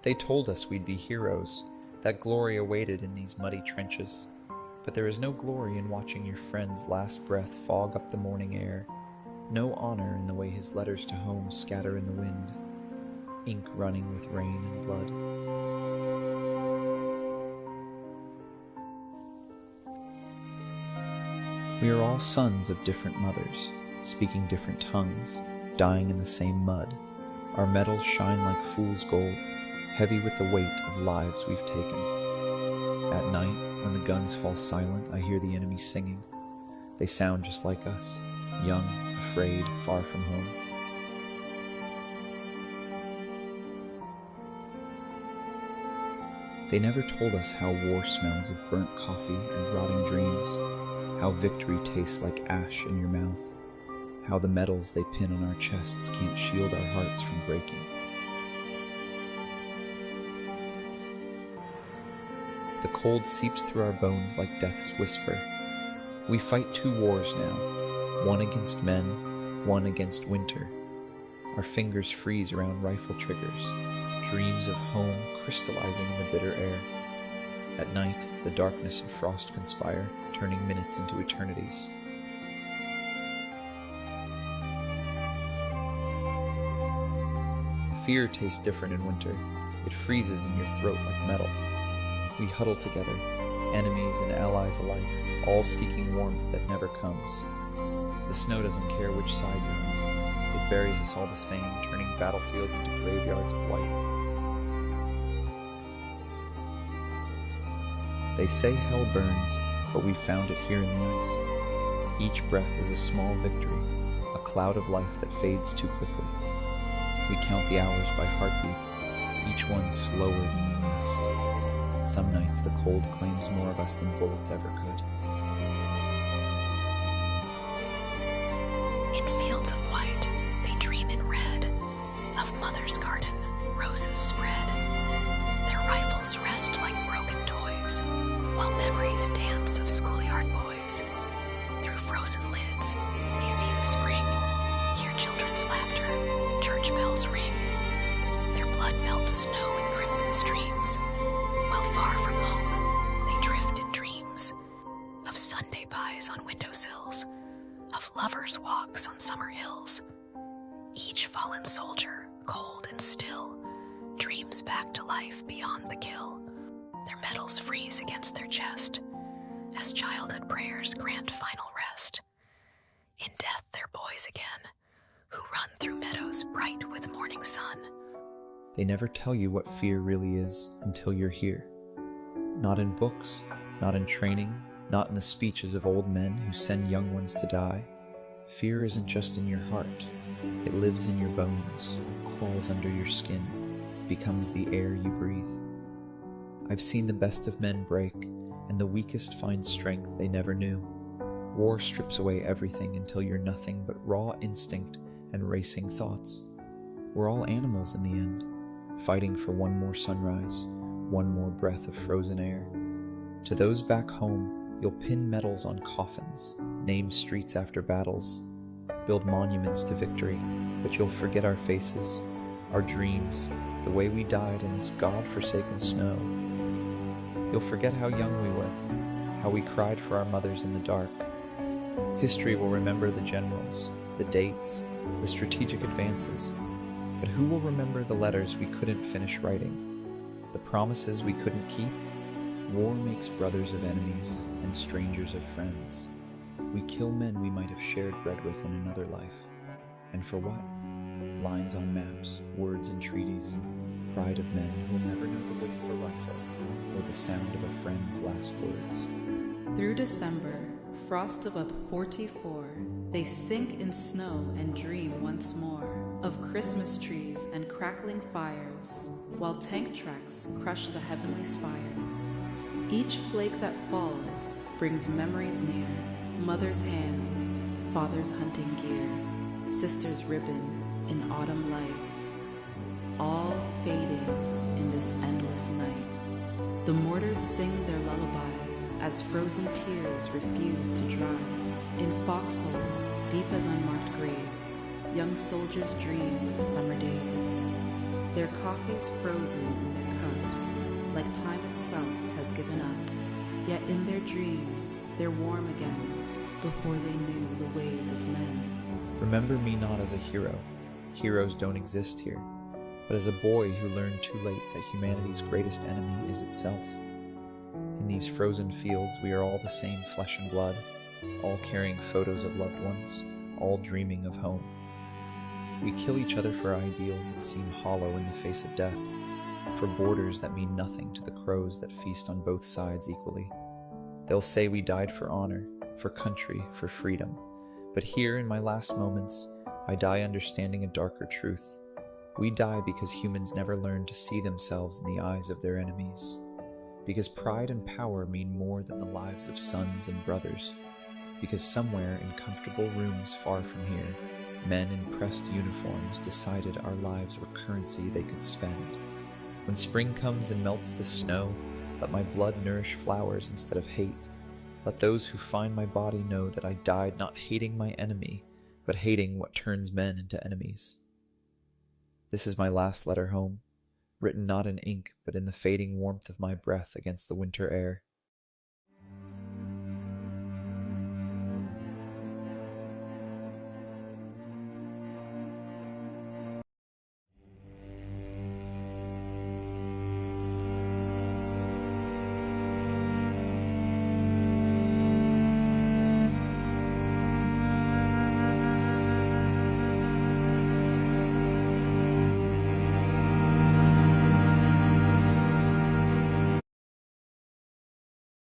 They told us we'd be heroes, that glory awaited in these muddy trenches. But there is no glory in watching your friend's last breath fog up the morning air, no honor in the way his letters to home scatter in the wind, ink running with rain and blood. We are all sons of different mothers, speaking different tongues, dying in the same mud. Our medals shine like fool's gold, heavy with the weight of lives we've taken. At night, when the guns fall silent, I hear the enemy singing. They sound just like us, young, afraid, far from home. They never told us how war smells of burnt coffee and rotting dreams, how victory tastes like ash in your mouth, how the medals they pin on our chests can't shield our hearts from breaking. The cold seeps through our bones like death's whisper. We fight 2 wars now, one against men, one against winter. Our fingers freeze around rifle triggers, dreams of home crystallizing in the bitter air. At night, the darkness and frost conspire, turning minutes into eternities. Fear tastes different in winter. It freezes in your throat like metal. We huddle together, enemies and allies alike, all seeking warmth that never comes. The snow doesn't care which side you're on. It buries us all the same, turning battlefields into graveyards of white. They say hell burns, but we found it here in the ice. Each breath is a small victory, a cloud of life that fades too quickly. We count the hours by heartbeats, each one slower than the last. Some nights the cold claims more of us than bullets ever could. In fields of white, they dream in red, of mother's garden, roses spread. Their rifles rest like broken toys, while memories dance of schoolyard boys. Through frozen lids, they see the spring, hear children's laughter, church bells ring. Their blood melts snow in crimson streams, while far from home, they drift in dreams of Sunday pies on windowsills, of lovers' walks on summer hills. Each fallen soldier, cold and still, dreams back to life beyond the kill. Their medals freeze against their chest, as childhood prayers grant final rest. In death they're boys again, who run through meadows bright with morning sun. They never tell you what fear really is until you're here. Not in books, not in training, not in the speeches of old men who send young ones to die. Fear isn't just in your heart. It lives in your bones, crawls under your skin, becomes the air you breathe. I've seen the best of men break, and the weakest find strength they never knew. War strips away everything until you're nothing but raw instinct and racing thoughts. We're all animals in the end, fighting for one more sunrise, one more breath of frozen air. To those back home, you'll pin medals on coffins, name streets after battles, build monuments to victory, but you'll forget our faces, our dreams, the way we died in this God-forsaken snow. You'll forget how young we were, how we cried for our mothers in the dark. History will remember the generals, the dates, the strategic advances, but who will remember the letters we couldn't finish writing, the promises we couldn't keep? War makes brothers of enemies and strangers of friends. We kill men we might have shared bread with in another life. And for what? Lines on maps, words in treaties, pride of men who will never know the weight of a rifle or the sound of a friend's last words. Through December, frost above 44, they sink in snow and dream once more of Christmas trees and crackling fires, while tank tracks crush the heavenly spires. Each flake that falls brings memories near, mother's hands, father's hunting gear, sister's ribbon in autumn light, all fading in this endless night. The mortars sing their lullaby as frozen tears refuse to dry. In foxholes, deep as unmarked graves, young soldiers dream of summer days. Their coffee's frozen in their cups, like time itself has given up. Yet in their dreams, they're warm again, before they knew the ways of men. Remember me not as a hero. Heroes don't exist here, but as a boy who learned too late that humanity's greatest enemy is itself. In these frozen fields, we are all the same flesh and blood, all carrying photos of loved ones, all dreaming of home. We kill each other for ideals that seem hollow in the face of death, for borders that mean nothing to the crows that feast on both sides equally. They'll say we died for honor, for country, for freedom, but here in my last moments, I die understanding a darker truth. We die because humans never learned to see themselves in the eyes of their enemies, because pride and power mean more than the lives of sons and brothers, because somewhere in comfortable rooms far from here, men in pressed uniforms decided our lives were currency they could spend. When spring comes and melts the snow, let my blood nourish flowers instead of hate. Let those who find my body know that I died not hating my enemy, but hating what turns men into enemies. This is my last letter home, written not in ink, but in the fading warmth of my breath against the winter air.